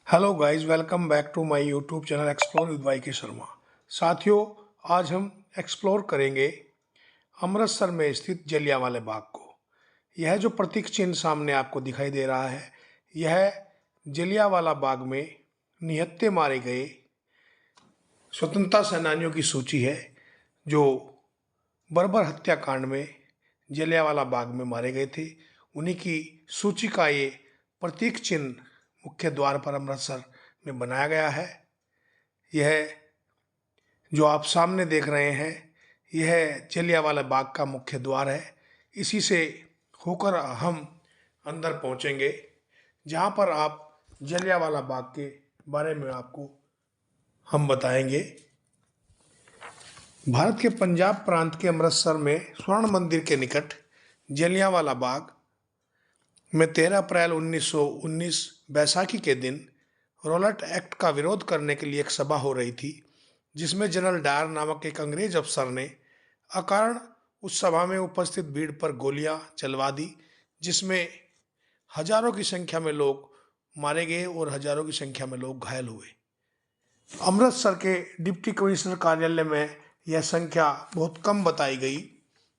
Hello guys, welcome back to my YouTube channel explore with Y K Sharma. साथियों, आज हम explore करेंगे अमृतसर में स्थित जलियांवाला बाग को। यह जो प्रतीक चिन्ह सामने आपको दिखाई दे रहा है, यह जलियांवाला बाग में निहत्थे मारे गए स्वतंत्रता सेनानियों की सूची है, जो बर्बर हत्याकांड में जलियांवाला बाग में मारे गए थे। उन्हीं की सूची का ये प्रतीक चिन्ह मुख्य द्वार पर अमृतसर में बनाया गया है। यह जो आप सामने देख रहे हैं, यह जलियांवाला बाग का मुख्य द्वार है। इसी से होकर हम अंदर पहुंचेंगे, जहां पर आप जलियांवाला बाग के बारे में आपको हम बताएंगे। भारत के पंजाब प्रांत के अमृतसर में स्वर्ण मंदिर के निकट जलियांवाला बाग में 13 अप्रैल 1919 बैसाखी के दिन रॉलेट एक्ट का विरोध करने के लिए एक सभा हो रही थी, जिसमें जनरल डायर नामक एक अंग्रेज अफसर ने अकारण उस सभा में उपस्थित भीड़ पर गोलियां चलवा दी, जिसमें हजारों की संख्या में लोग मारे गए और हजारों की संख्या में लोग घायल हुए। अमृतसर के डिप्टी कमिश्नर कार्यालय में यह संख्या बहुत कम बताई गई,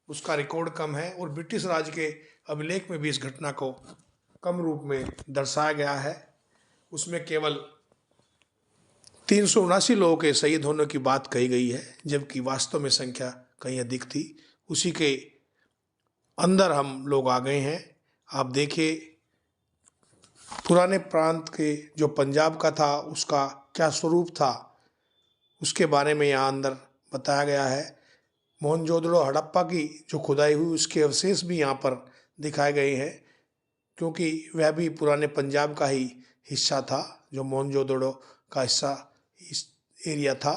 उसका रिकॉर्ड कम है, और ब्रिटिश राज के अभिलेख में भी इस घटना को कम रूप में दर्शाया गया है। उसमें केवल 379 लोगों के शहीद होने की बात कही गई है, जबकि वास्तव में संख्या कहीं अधिक थी। उसी के अंदर हम लोग आ गए हैं। आप देखिए, पुराने प्रांत के जो पंजाब का था उसका क्या स्वरूप था, उसके बारे में यहाँ अंदर बताया गया है। मोहनजोदड़ो हड़प्पा की जो खुदाई हुई, उसके अवशेष भी यहाँ पर दिखाए गए हैं, क्योंकि वह भी पुराने पंजाब का ही हिस्सा था। जो मोहनजोदड़ो का हिस्सा इस एरिया था।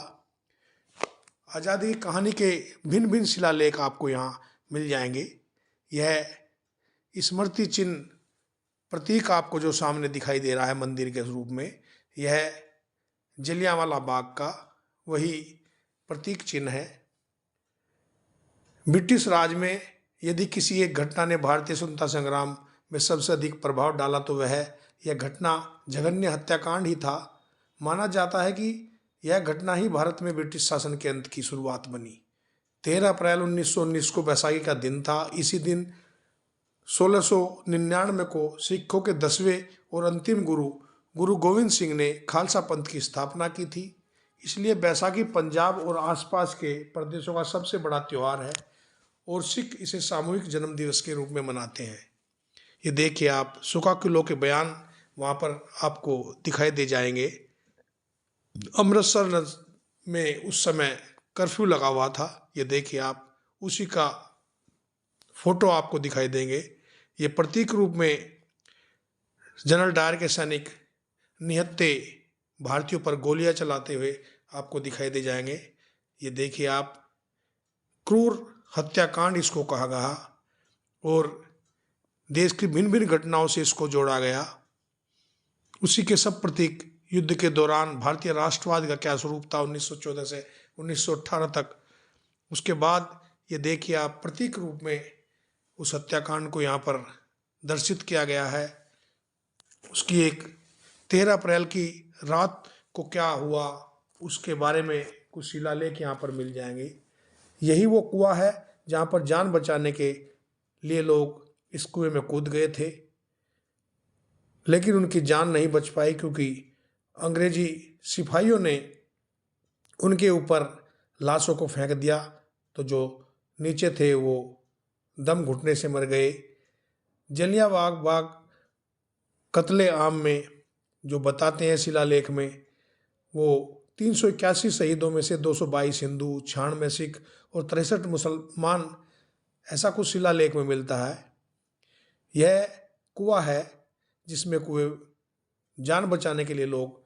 आज़ादी की कहानी के भिन्न भिन्न शिलालेख आपको यहाँ मिल जाएंगे। यह स्मृति चिन्ह प्रतीक आपको जो सामने दिखाई दे रहा है मंदिर के रूप में, यह जलियांवाला बाग का वही प्रतीक चिन्ह है। ब्रिटिश राज में यदि किसी एक घटना ने भारतीय स्वतंत्रता संग्राम में सबसे अधिक प्रभाव डाला तो वह यह घटना जघन्य हत्याकांड ही था। माना जाता है कि यह घटना ही भारत में ब्रिटिश शासन के अंत की शुरुआत बनी। 13 अप्रैल 1919 को बैसाखी का दिन था। इसी दिन 1699 को सिखों के 10वें और अंतिम गुरु गोविंद सिंह ने खालसा पंथ की स्थापना की थी। इसलिए बैसाखी पंजाब और आसपास के प्रदेशों का सबसे बड़ा त्यौहार है, और सिख इसे सामूहिक जन्म दिवस के रूप में मनाते हैं। ये देखिए आप, सुखा किलो के बयान वहाँ पर आपको दिखाई दे जाएंगे। अमृतसर में उस समय कर्फ्यू लगा हुआ था। ये देखिए आप, उसी का फोटो आपको दिखाई देंगे। ये प्रतीक रूप में जनरल डायर के सैनिक निहत्थे भारतीयों पर गोलियां चलाते हुए आपको दिखाई दे जाएंगे। ये देखिए आप, क्रूर हत्याकांड इसको कहा गया, और देश की भिन्न भिन्न घटनाओं से इसको जोड़ा गया। उसी के सब प्रतीक युद्ध के दौरान भारतीय राष्ट्रवाद का क्या स्वरूप था 1914 से 1918 तक। उसके बाद ये देखिए आप, प्रतीक रूप में उस हत्याकांड को यहाँ पर दर्शित किया गया है। उसकी एक 13 अप्रैल की रात को क्या हुआ उसके बारे में कुछ शिलालेख यहाँ पर मिल जाएंगे। यही वो कुआं है जहाँ पर जान बचाने के लिए लोग इस कुएं में कूद गए थे, लेकिन उनकी जान नहीं बच पाई, क्योंकि अंग्रेजी सिपाहियों ने उनके ऊपर लाशों को फेंक दिया। तो जो नीचे थे वो दम घुटने से मर गए। जलियांवाला बाग कत्ले आम में जो बताते हैं शिलालेख में, वो 381 शहीदों में से 222 हिंदू, 96 सिख और 63 मुसलमान, ऐसा कुछ शिलालेख में मिलता है। यह कुआं है जिसमें जान बचाने के लिए लोग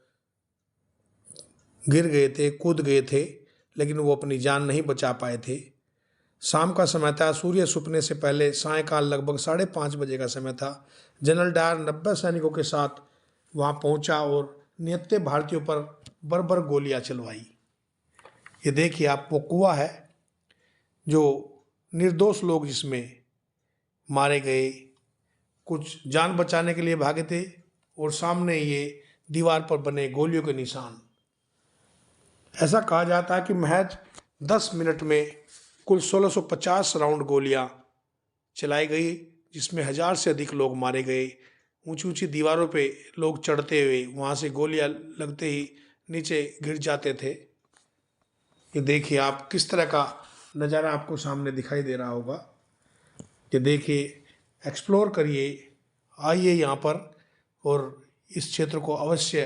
गिर गए थे, कूद गए थे, लेकिन वो अपनी जान नहीं बचा पाए थे। शाम का समय था, सूर्य छुपने से पहले सायंकाल लगभग 5:30 बजे का समय था। जनरल डायर 90 सैनिकों के साथ वहाँ पहुँचा और निहत्थे भारतीयों पर बर्बर गोलियां चलवाई। ये देखिए आप, वो कुआं है जो निर्दोष लोग जिसमें मारे गए, कुछ जान बचाने के लिए भागे थे, और सामने ये दीवार पर बने गोलियों के निशान। ऐसा कहा जाता है कि महज 10 मिनट में कुल 1650 राउंड गोलियां चलाई गई, जिसमें 1000 से अधिक लोग मारे गए। ऊंची ऊंची दीवारों पे लोग चढ़ते हुए वहाँ से गोलियां लगते ही नीचे गिर जाते थे। ये देखिए आप, किस तरह का नज़ारा आपको सामने दिखाई दे रहा होगा। ये देखिए, एक्सप्लोर करिए, आइए यहाँ पर, और इस क्षेत्र को अवश्य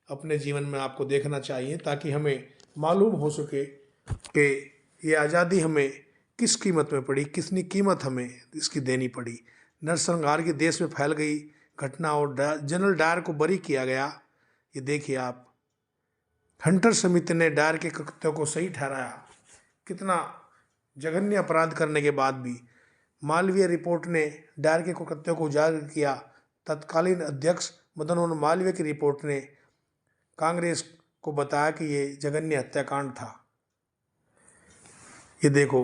अपने जीवन में आपको देखना चाहिए, ताकि हमें मालूम हो सके कि ये आज़ादी हमें किस कीमत में पड़ी, कितनी कीमत हमें इसकी देनी पड़ी। नरसंहार की देश में फैल गई घटना और जनरल डायर को बरी किया गया। ये देखिए आप, हंटर समिति ने डायर के कृत्यों को सही ठहराया। कितना जघन्य अपराध करने के बाद भी मालवीय रिपोर्ट ने डायर के कृत्यों को उजागर किया। तत्कालीन अध्यक्ष मदन मोहन मालवीय की रिपोर्ट ने कांग्रेस को बताया कि ये जघन्य हत्याकांड था। ये देखो,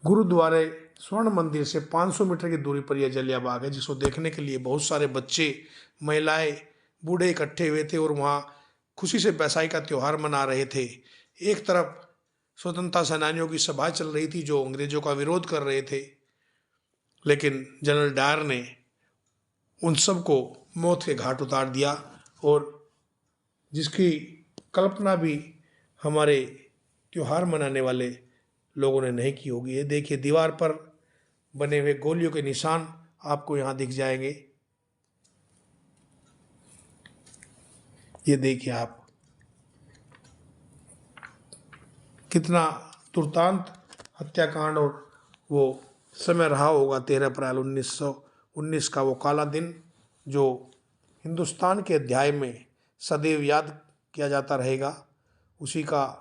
गुरुद्वारे स्वर्ण मंदिर से 500 मीटर की दूरी पर यह जलियांवाला बाग है, जिसको देखने के लिए बहुत सारे बच्चे, महिलाएं, बूढ़े इकट्ठे हुए थे और वहाँ खुशी से बैसाखी का त्यौहार मना रहे थे। एक तरफ स्वतंत्रता सेनानियों की सभा चल रही थी जो अंग्रेजों का विरोध कर रहे थे, लेकिन जनरल डायर ने उन सबको मौत के घाट उतार दिया, और जिसकी कल्पना भी हमारे त्यौहार मनाने वाले लोगों ने नहीं की होगी। ये देखिए, दीवार पर बने हुए गोलियों के निशान आपको यहाँ दिख जाएंगे। ये देखिए आप, कितना दुर्दांत हत्याकांड और वो समय रहा होगा। 13 अप्रैल 1919 का वो काला दिन, जो हिंदुस्तान के अध्याय में सदैव याद किया जाता रहेगा। उसी का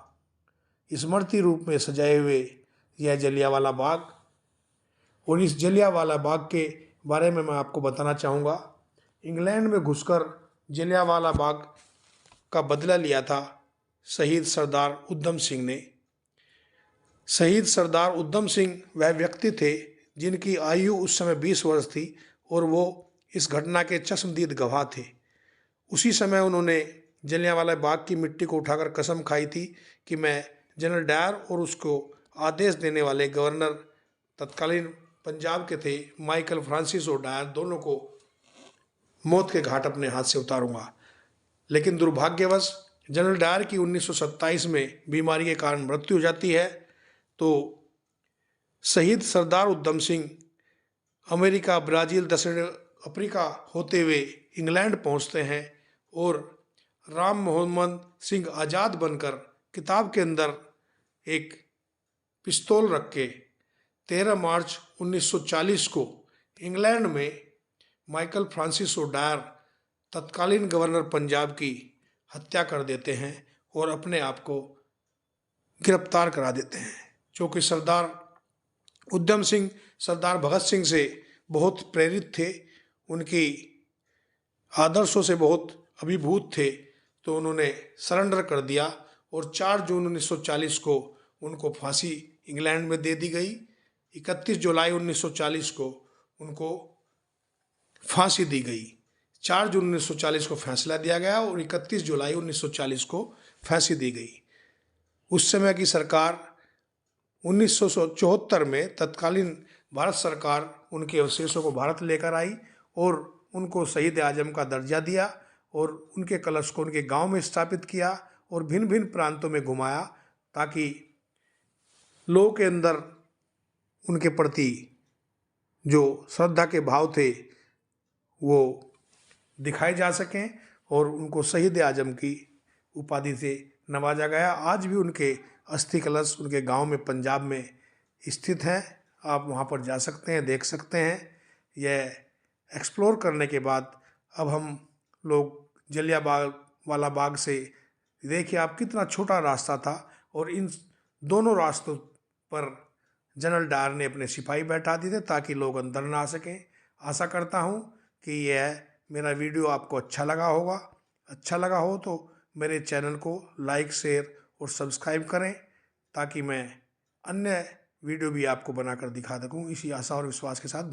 स्मृति रूप में सजाए हुए यह जलियांवाला बाग। और इस जलियांवाला बाग के बारे में मैं आपको बताना चाहूँगा। इंग्लैंड में घुसकर जलियांवाला बाग का बदला लिया था शहीद सरदार उधम सिंह ने। शहीद सरदार उधम सिंह वह व्यक्ति थे जिनकी आयु उस समय 20 वर्ष थी, और वो इस घटना के चश्मदीद गवाह थे। उसी समय उन्होंने जलियांवाला बाग की मिट्टी को उठाकर कसम खाई थी कि मैं जनरल डायर और उसको आदेश देने वाले गवर्नर तत्कालीन पंजाब के थे माइकल फ्रांसिस और डायर, दोनों को मौत के घाट अपने हाथ से उतारूंगा। लेकिन दुर्भाग्यवश जनरल डायर की 1927 में बीमारी के कारण मृत्यु हो जाती है। तो शहीद सरदार उधम सिंह अमेरिका, ब्राज़ील, दक्षिण अफ्रीका होते हुए इंग्लैंड पहुंचते हैं, और राम मोहम्मद सिंह आज़ाद बनकर किताब के अंदर एक पिस्तौल रख के 13 मार्च 1940 को इंग्लैंड में माइकल फ्रांसिस और डायर, तत्कालीन गवर्नर पंजाब की हत्या कर देते हैं और अपने आप को गिरफ्तार करा देते हैं। जो कि सरदार उधम सिंह सरदार भगत सिंह से बहुत प्रेरित थे, उनकी आदर्शों से बहुत अभिभूत थे, तो उन्होंने सरेंडर कर दिया और 4 जून 1940 को उनको फांसी इंग्लैंड में दे दी गई। 31 जुलाई 1940 को उनको फांसी दी गई। 4 जून 1940 को फैसला दिया गया और 31 जुलाई 1940 को फांसी दी गई। उस समय की सरकार 1974 में तत्कालीन भारत सरकार उनके अवशेषों को भारत लेकर आई और उनको शहीद आजम का दर्जा दिया और उनके कलश को उनके गांव में स्थापित किया और भिन्न भिन्न प्रांतों में घुमाया, ताकि लोगों के अंदर उनके प्रति जो श्रद्धा के भाव थे वो दिखाए जा सकें, और उनको शहीद आजम की उपाधि से नवाजा गया। आज भी उनके अस्थि कलश उनके गांव में पंजाब में स्थित हैं। आप वहां पर जा सकते हैं, देख सकते हैं। यह एक्सप्लोर करने के बाद अब हम लोग जलियांवाला बाग से देखिए आप, कितना छोटा रास्ता था और इन दोनों रास्तों पर जनरल डायर ने अपने सिपाही बैठा दिए थे ताकि लोग अंदर ना आ सकें। आशा करता हूँ कि यह मेरा वीडियो आपको अच्छा लगा होगा। अच्छा लगा हो तो मेरे चैनल को लाइक, शेयर और सब्सक्राइब करें, ताकि मैं अन्य वीडियो भी आपको बनाकर दिखा सकूँ। इसी आशा और विश्वास के साथ